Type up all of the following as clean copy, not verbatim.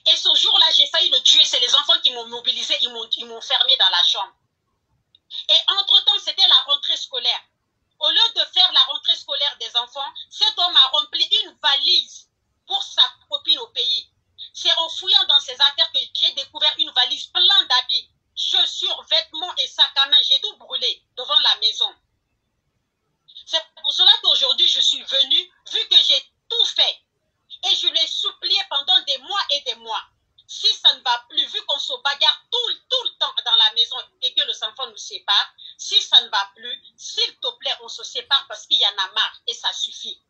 Et ce jour-là, j'ai failli le tuer. C'est les enfants qui m'ont mobilisé, ils m'ont fermé dans la chambre. Et entre-temps, c'était la rentrée scolaire. Au lieu de faire la rentrée scolaire des enfants, cet homme a rempli une valise pour sa copine au pays. C'est en fouillant dans ses affaires que j'ai découvert une valise pleine d'habits, chaussures, vêtements et sacs à main. J'ai tout brûlé devant la maison. C'est pour cela qu'aujourd'hui, je suis venue, vu que j'ai tout fait. Et je l'ai supplié pendant des mois et des mois. Si ça ne va plus, vu qu'on se bagarre tout le temps dans la maison et que les enfants nous séparent, si ça ne va plus, s'il te plaît, on se sépare parce qu'il y en a marre et ça suffit.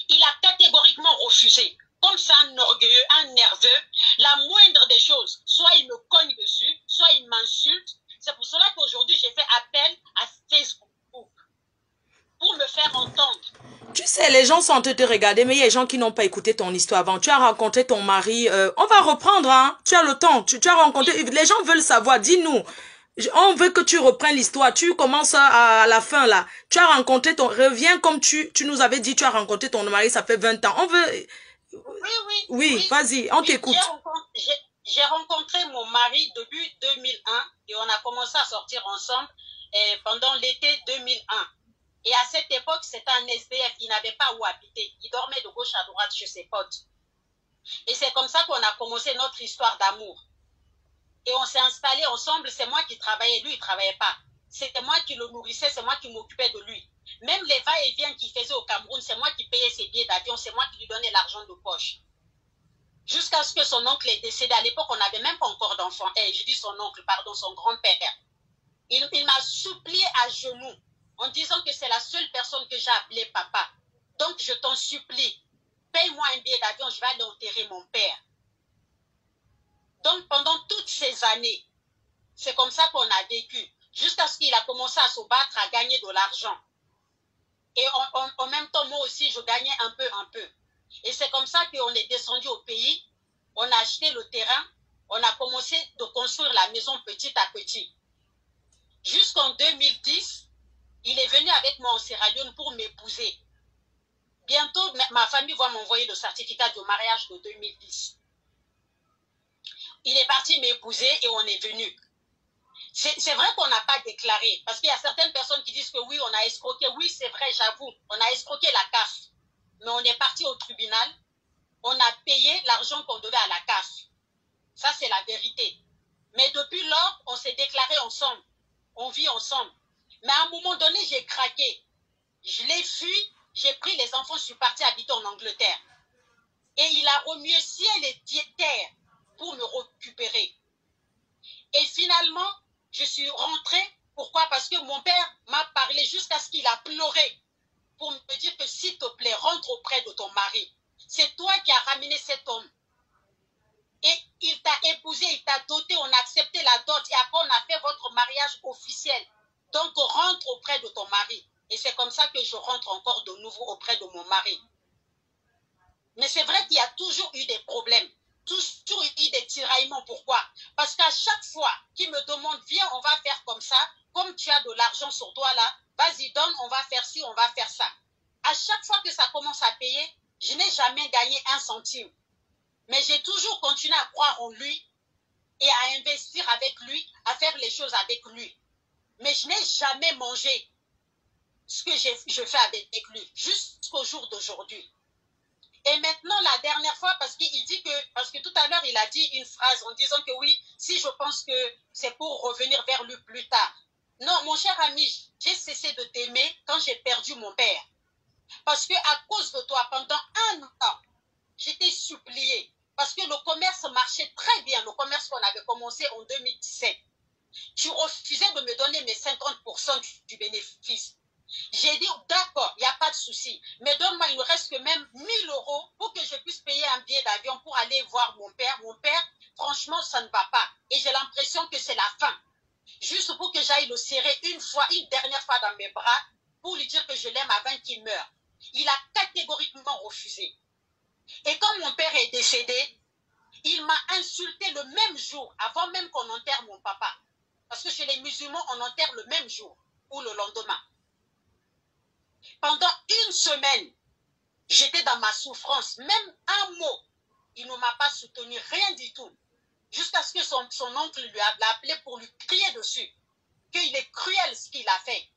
Il a catégoriquement refusé. Comme c'est un orgueilleux, un nerveux, la moindre des choses, soit il me cogne dessus, soit il m'insulte. C'est pour cela qu'aujourd'hui, j'ai fait appel à Facebook pour me faire entendre. Tu sais, les gens sont en train de te regarder, mais il y a des gens qui n'ont pas écouté ton histoire avant. Tu as rencontré ton mari. On va reprendre, hein. Tu as le temps. Tu as rencontré. Les gens veulent savoir. Dis-nous. On veut que tu reprennes l'histoire. Tu commences à la fin, là. Tu as rencontré ton... Reviens comme tu nous avais dit. Tu as rencontré ton mari, ça fait 20 ans. On veut... Oui, vas-y, on t'écoute. J'ai rencontré mon mari début 2001 et on a commencé à sortir ensemble pendant l'été 2001. Et à cette époque, c'était un SDF. Il n'avait pas où habiter. Il dormait de gauche à droite chez ses potes. Et c'est comme ça qu'on a commencé notre histoire d'amour. Et on s'est installés ensemble. C'est moi qui travaillais. Lui, il ne travaillait pas. C'était moi qui le nourrissais. C'est moi qui m'occupais de lui. Même les va-et-vient qu'il faisait au Cameroun, c'est moi qui payais ses billets d'avion. C'est moi qui lui donnais l'argent de poche. Jusqu'à ce que son oncle est décédé. À l'époque, on n'avait même pas encore d'enfant. Je dis son oncle, pardon, son grand-père. Il m'a supplié à genoux en disant que c'est la seule personne que j'ai appelée papa. Donc, je t'en supplie, paye-moi un billet d'avion, je vais aller enterrer mon père. Donc, pendant toutes ces années, c'est comme ça qu'on a vécu, jusqu'à ce qu'il a commencé à se battre, à gagner de l'argent. Et en même temps, moi aussi, je gagnais un peu. Et c'est comme ça qu'on est descendu au pays, on a acheté le terrain, on a commencé de construire la maison petit à petit. Jusqu'en 2010, il est venu avec moi en Sierra Leone pour m'épouser. Bientôt, ma famille va m'envoyer le certificat de mariage de 2010. Il est parti m'épouser et on est venu. C'est vrai qu'on n'a pas déclaré, parce qu'il y a certaines personnes qui disent que oui, on a escroqué. Oui, c'est vrai, j'avoue, on a escroqué la CAF. Mais on est parti au tribunal, on a payé l'argent qu'on devait à la CAF. Ça, c'est la vérité. Mais depuis lors, on s'est déclaré ensemble. On vit ensemble. Mais à un moment donné, j'ai craqué. Je l'ai fui, j'ai pris les enfants, je suis partie habiter en Angleterre. Et il a remué ciel et terre pour me récupérer. Et finalement, je suis rentrée. Pourquoi? Parce que mon père m'a parlé jusqu'à ce qu'il a pleuré pour me dire que s'il te plaît, rentre auprès de ton mari. C'est toi qui as ramené cet homme. Et il t'a épousé, il t'a doté, on a accepté la dot et après on a fait votre mariage officiel. Donc rentre auprès de ton mari. Et c'est comme ça que je rentre encore de nouveau auprès de mon mari. Mais c'est vrai qu'il y a toujours eu des problèmes, toujours eu des tiraillements. Pourquoi? Parce qu'à chaque fois qu'il me demande, viens, on va faire comme ça, comme tu as de l'argent sur toi là, vas-y, donne, on va faire ci, on va faire ça. À chaque fois que ça commence à payer, je n'ai jamais gagné un centime. Mais j'ai toujours continué à croire en lui et à investir avec lui, à faire les choses avec lui. Mais je n'ai jamais mangé ce que je fais avec lui, jusqu'au jour d'aujourd'hui. Et maintenant, la dernière fois, parce que tout à l'heure, il a dit une phrase en disant que oui, si je pense que c'est pour revenir vers lui plus tard. Non, mon cher ami, j'ai cessé de t'aimer quand j'ai perdu mon père. Parce que à cause de toi, pendant un an, j'étais suppliée. Parce que le commerce marchait très bien, le commerce qu'on avait commencé en 2017. Tu refusais de me donner mes 50% du bénéfice. J'ai dit, d'accord, il n'y a pas de souci. Mais donne-moi, il ne reste que même 1 000 € pour que je puisse payer un billet d'avion pour aller voir mon père. Mon père, franchement, ça ne va pas. Et j'ai l'impression que c'est la fin. Juste pour que j'aille le serrer une dernière fois dans mes bras, pour lui dire que je l'aime avant qu'il meure. Il a catégoriquement refusé. Et quand mon père est décédé, il m'a insulté le même jour, avant même qu'on enterre mon papa. Parce que chez les musulmans, on enterre le même jour ou le lendemain. Pendant une semaine, j'étais dans ma souffrance. Même un mot il ne m'a pas soutenu, rien du tout. Jusqu'à ce que son oncle l'a appelé pour lui crier dessus, qu'il est cruel ce qu'il a fait.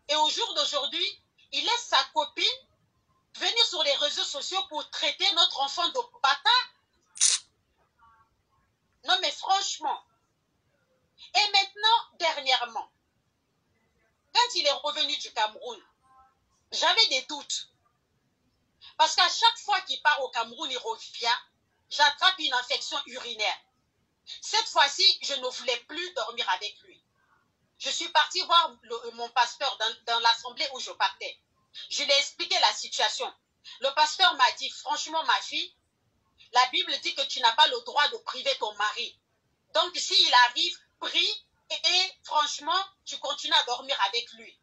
Et au jour d'aujourd'hui, il laisse sa copine venir sur les réseaux sociaux pour traiter notre enfant de bâtard. Non mais franchement. Et maintenant, dernièrement, quand il est revenu du Cameroun, j'avais des doutes. Parce qu'à chaque fois qu'il part au Cameroun, il revient, j'attrape une infection urinaire. Cette fois-ci, je ne voulais plus dormir avec lui. Je suis partie voir mon pasteur dans l'assemblée où je partais. Je lui ai expliqué la situation. Le pasteur m'a dit, franchement, ma fille, la Bible dit que tu n'as pas le droit de priver ton mari. Donc, s'il arrive, prie et franchement, tu continues à dormir avec lui.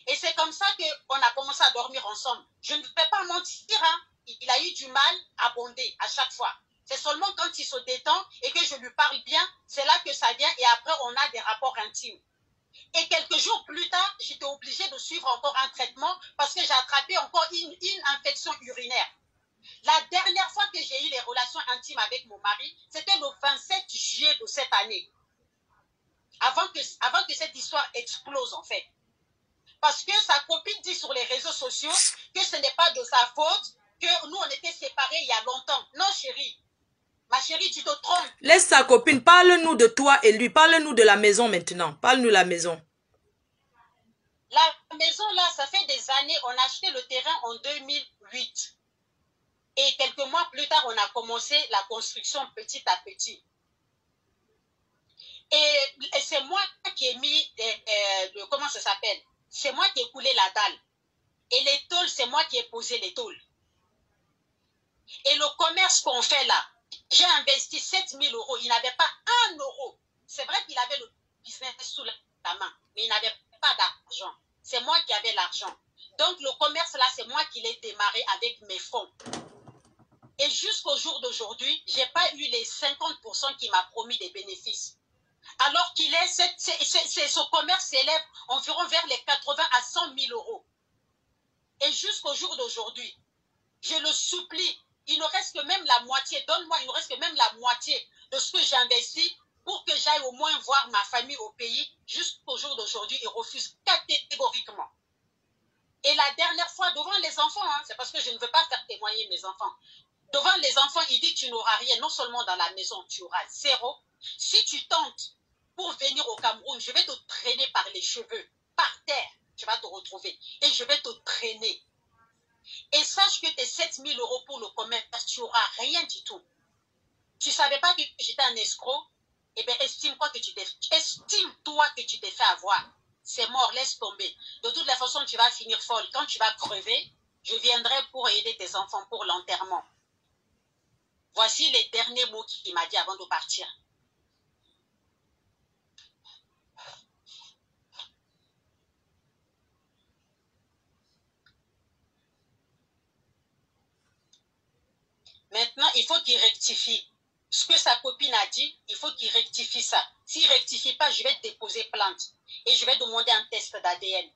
Et c'est comme ça qu'on a commencé à dormir ensemble. Je ne vais pas mentir, hein. Il a eu du mal à bonder à chaque fois. C'est seulement quand il se détend et que je lui parle bien, c'est là que ça vient et après on a des rapports intimes. Et quelques jours plus tard, j'étais obligée de suivre encore un traitement parce que j'ai attrapé encore une infection urinaire. La dernière fois que j'ai eu les relations intimes avec mon mari, c'était le 27 juillet de cette année. Avant que cette histoire explose en fait. Parce que sa copine dit sur les réseaux sociaux que ce n'est pas de sa faute, que nous on était séparés il y a longtemps. Non chérie, ma chérie tu te trompes. Laisse sa copine, parle-nous de toi et lui, parle-nous de la maison maintenant, parle-nous de la maison. La maison là, ça fait des années, on a acheté le terrain en 2008. Et quelques mois plus tard, on a commencé la construction petit à petit. Et c'est moi qui ai mis, comment ça s'appelle? C'est moi qui ai coulé la dalle. Et les tôles, c'est moi qui ai posé les tôles. Et le commerce qu'on fait là, j'ai investi 7 000 €. Il n'avait pas 1 euro. C'est vrai qu'il avait le business sous la main, mais il n'avait pas d'argent. C'est moi qui avais l'argent. Donc le commerce là, c'est moi qui l'ai démarré avec mes fonds. Et jusqu'au jour d'aujourd'hui, je n'ai pas eu les 50% qui m'a promis des bénéfices. Alors qu'il est, ce commerce s'élève environ vers les 80 à 100 000 €. Et jusqu'au jour d'aujourd'hui, je le supplie, il ne reste que même la moitié, donne-moi, il ne reste que même la moitié de ce que j'ai investi pour que j'aille au moins voir ma famille au pays. Jusqu'au jour d'aujourd'hui, il refuse catégoriquement. Et la dernière fois, devant les enfants, hein, c'est parce que je ne veux pas faire témoigner mes enfants. Devant les enfants, il dit tu n'auras rien, non seulement dans la maison, tu auras 0. Si tu tentes pour venir au Cameroun, je vais te traîner par les cheveux, par terre, tu vas te retrouver. Et je vais te traîner. Et sache que tes 7 000 € pour le commerce, tu n'auras rien du tout. Tu ne savais pas que j'étais un escroc? Eh bien, estime-toi que tu t'es fait avoir. C'est mort, laisse tomber. De toutes les façons, tu vas finir folle. Quand tu vas crever, je viendrai pour aider tes enfants pour l'enterrement. Voici les derniers mots qu'il m'a dit avant de partir. Maintenant, il faut qu'il rectifie. Ce que sa copine a dit, il faut qu'il rectifie ça. S'il ne rectifie pas, je vais déposer plainte. Et je vais demander un test d'ADN.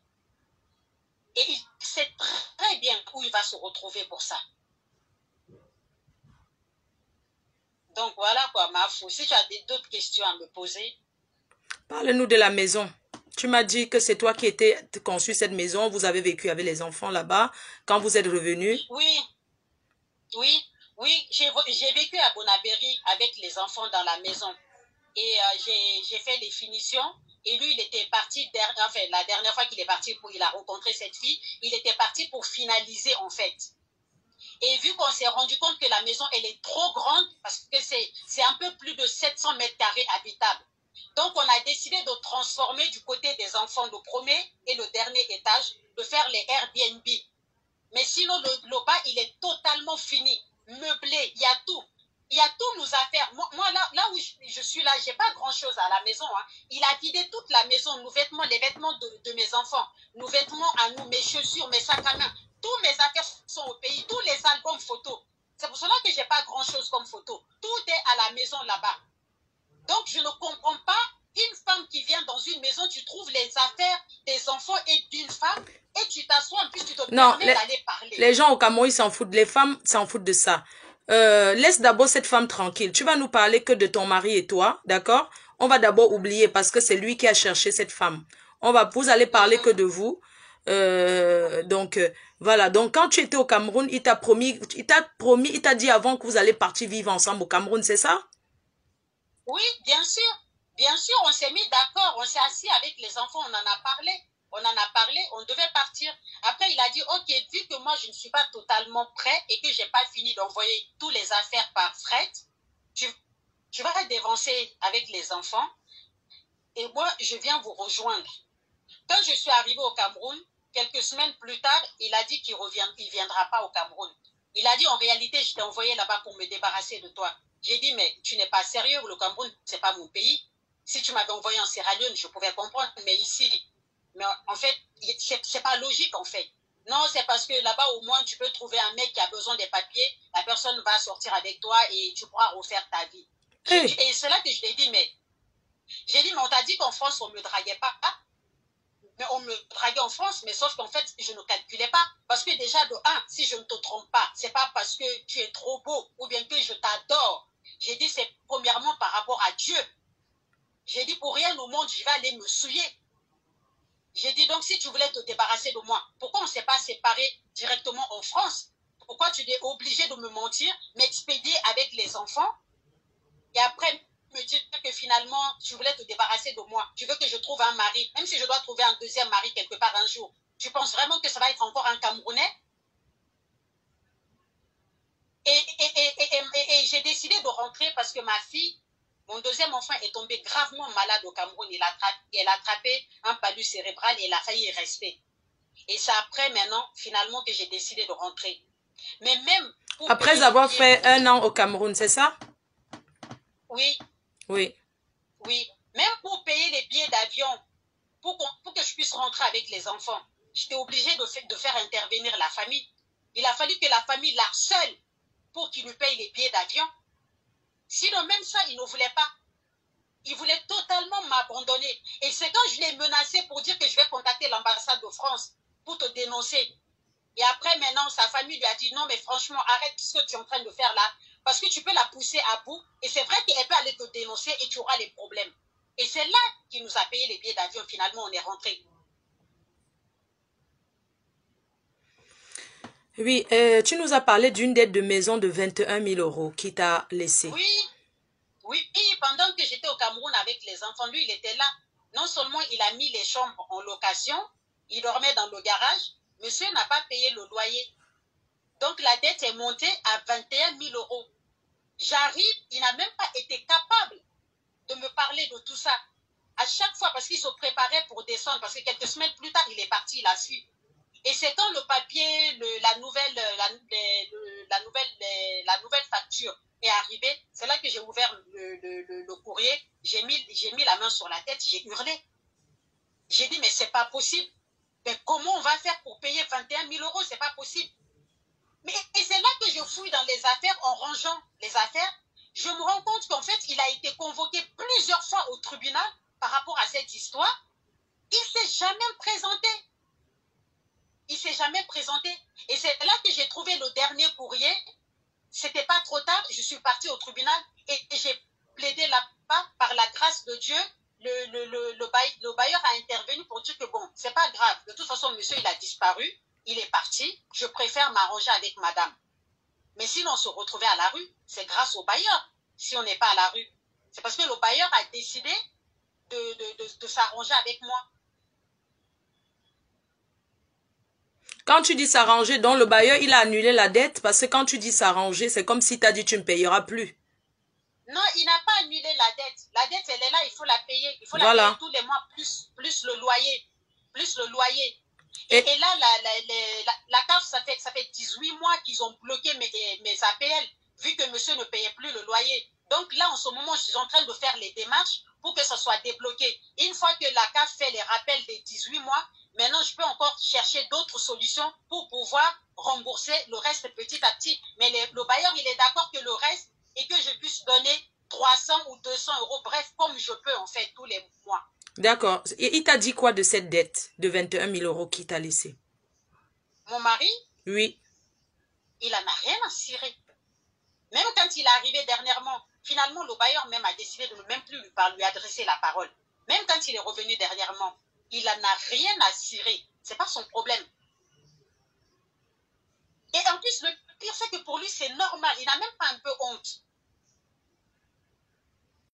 Et il sait très bien où il va se retrouver pour ça. Donc voilà quoi, ma fou. Si tu as d'autres questions à me poser. Parle-nous de la maison. Tu m'as dit que c'est toi qui étais conçu cette maison. Vous avez vécu avec les enfants là-bas. Quand vous êtes revenu. Oui. J'ai vécu à Bonabéry avec les enfants dans la maison. Et j'ai fait les finitions. Et lui, il était parti, la dernière fois qu'il est parti, il a rencontré cette fille, il était parti pour finaliser en fait. Et vu qu'on s'est rendu compte que la maison, elle est trop grande, parce que c'est un peu plus de 700 mètres carrés habitables. Donc, on a décidé de transformer du côté des enfants le premier et le dernier étage, de faire les Airbnb. Mais sinon, le bas, il est totalement fini, meublé, il y a tout. Il y a tous nos affaires. Moi là où je suis là, j'ai pas grand-chose à la maison. Hein. Il a vidé toute la maison, nos vêtements, les vêtements de mes enfants, nos vêtements à nous, mes chaussures, mes sacs à main. Tous mes affaires sont au pays, tous les albums photos. C'est pour cela que j'ai pas grand-chose comme photo. Tout est à la maison là-bas. Donc, je ne comprends pas une femme qui vient dans une maison, tu trouves les affaires des enfants et d'une femme et tu t'assois, en plus tu te permets d'aller parler. Les gens au Cameroun, ils s'en foutent. Les femmes s'en foutent de ça. laisse d'abord cette femme tranquille. Tu vas nous parler que de ton mari et toi, d'accord? On va d'abord oublier parce que c'est lui qui a cherché cette femme. Vous allez parler que de vous. Voilà. Donc, quand tu étais au Cameroun, il t'a dit avant que vous allez partir vivre ensemble au Cameroun, c'est ça? Oui, bien sûr. Bien sûr, on s'est mis d'accord. On s'est assis avec les enfants, on en a parlé. On en a parlé, on devait partir. Après, il a dit, ok, vu que moi, je ne suis pas totalement prêt et que je n'ai pas fini d'envoyer toutes les affaires par fret, tu vas dévancer avec les enfants et moi, je viens vous rejoindre. Quand je suis arrivée au Cameroun, quelques semaines plus tard, il a dit qu'il ne viendra pas au Cameroun. Il a dit, en réalité, je t'ai envoyé là-bas pour me débarrasser de toi. J'ai dit, mais tu n'es pas sérieux, le Cameroun, ce n'est pas mon pays. Si tu m'avais envoyé en Sierra Leone, je pouvais comprendre, mais ici, mais en fait, c'est pas logique, en fait. Non, c'est parce que là-bas, au moins, tu peux trouver un mec qui a besoin des papiers, la personne va sortir avec toi et tu pourras refaire ta vie. Hey. Et c'est là que je l'ai dit, mais on t'a dit qu'en France, on ne me draguait pas. Mais on me draguait en France, mais sauf qu'en fait, je ne calculais pas. Parce que déjà, de un, si je ne te trompe pas, c'est pas parce que tu es trop beau ou bien que je t'adore. J'ai dit, c'est premièrement par rapport à Dieu. J'ai dit, pour rien au monde, je vais aller me souiller. J'ai dit, donc, si tu voulais te débarrasser de moi, pourquoi on ne s'est pas séparés directement en France? Pourquoi tu es obligé de me mentir, m'expédier avec les enfants et après me dire que finalement, tu voulais te débarrasser de moi. Tu veux que je trouve un mari, même si je dois trouver un deuxième mari quelque part un jour. Tu penses vraiment que ça va être encore un Camerounais? Et j'ai décidé de rentrer parce que ma fille, mon deuxième enfant est tombé gravement malade au Cameroun. Elle a attrapé un palud cérébral et il a failli y rester. Et c'est après maintenant, finalement, que j'ai décidé de rentrer. Mais même après avoir fait 1 an au Cameroun, c'est ça? Oui. Oui. Oui. Même pour payer les billets d'avion, pour que je puisse rentrer avec les enfants, j'étais obligée de faire intervenir la famille. Il a fallu que la famille l'harcèle pour qu'il lui paye les billets d'avion. Sinon, même ça, il ne voulait pas. Il voulait totalement m'abandonner. Et c'est quand je l'ai menacé pour dire que je vais contacter l'ambassade de France pour te dénoncer. Et après, maintenant, sa famille lui a dit, non, mais franchement, arrête ce que tu es en train de faire là, parce que tu peux la pousser à bout. Et c'est vrai qu'elle peut aller te dénoncer et tu auras les problèmes. Et c'est là qu'il nous a payé les billets d'avion. Finalement, on est rentré. Oui, tu nous as parlé d'une dette de maison de 21 000 € qui t'a laissé. Oui, oui. Et pendant que j'étais au Cameroun avec les enfants, lui, il était là. Non seulement il a mis les chambres en location, il dormait dans le garage, monsieur n'a pas payé le loyer. Donc la dette est montée à 21 000 €. J'arrive, il n'a même pas été capable de me parler de tout ça. À chaque fois, parce qu'il se préparait pour descendre, parce que quelques semaines plus tard, il est parti, il a su. Et c'est quand le papier, la nouvelle facture est arrivée, c'est là que j'ai ouvert le courrier, j'ai mis la main sur la tête, j'ai hurlé. J'ai dit, mais c'est pas possible. Mais comment on va faire pour payer 21 000 €? C'est pas possible. Et c'est là que je fouille dans les affaires, en rangeant les affaires, je me rends compte qu'en fait, il a été convoqué plusieurs fois au tribunal par rapport à cette histoire. Il ne s'est jamais présenté. Il ne s'est jamais présenté. Et c'est là que j'ai trouvé le dernier courrier. C'était pas trop tard. Je suis partie au tribunal et j'ai plaidé là-bas par la grâce de Dieu. Le bailleur a intervenu pour dire que bon, c'est pas grave. De toute façon, monsieur, il a disparu. Il est parti. Je préfère m'arranger avec madame. Mais sinon, on se retrouvait à la rue. C'est grâce au bailleur si on n'est pas à la rue. C'est parce que le bailleur a décidé de s'arranger avec moi. Quand tu dis s'arranger, donc le bailleur, il a annulé la dette parce que quand tu dis s'arranger, c'est comme si tu as dit tu ne payeras plus. Non, il n'a pas annulé la dette. La dette, elle est là, il faut la payer. Il faut voilà. la payer tous les mois, plus le loyer. Plus le loyer. Et là, la CAF, ça fait 18 mois qu'ils ont bloqué mes APL, vu que monsieur ne payait plus le loyer. Donc là, en ce moment, je suis en train de faire les démarches pour que ça soit débloqué. Une fois que la CAF fait les rappels des 18 mois, maintenant, je peux encore chercher d'autres solutions pour pouvoir rembourser le reste petit à petit. Mais le bailleur, il est d'accord que le reste, et que je puisse donner 300 ou 200 €, bref, comme je peux en fait tous les mois. D'accord. Et il t'a dit quoi de cette dette de 21 000 € qu'il t'a laissé? Mon mari? Oui. Il n'en a rien à cirer. Même quand il est arrivé dernièrement, finalement, le bailleur même a décidé de ne même plus lui adresser la parole. Même quand il est revenu dernièrement, il n'en a rien à cirer. Ce n'est pas son problème. Et en plus, le pire, c'est que pour lui, c'est normal. Il n'a même pas un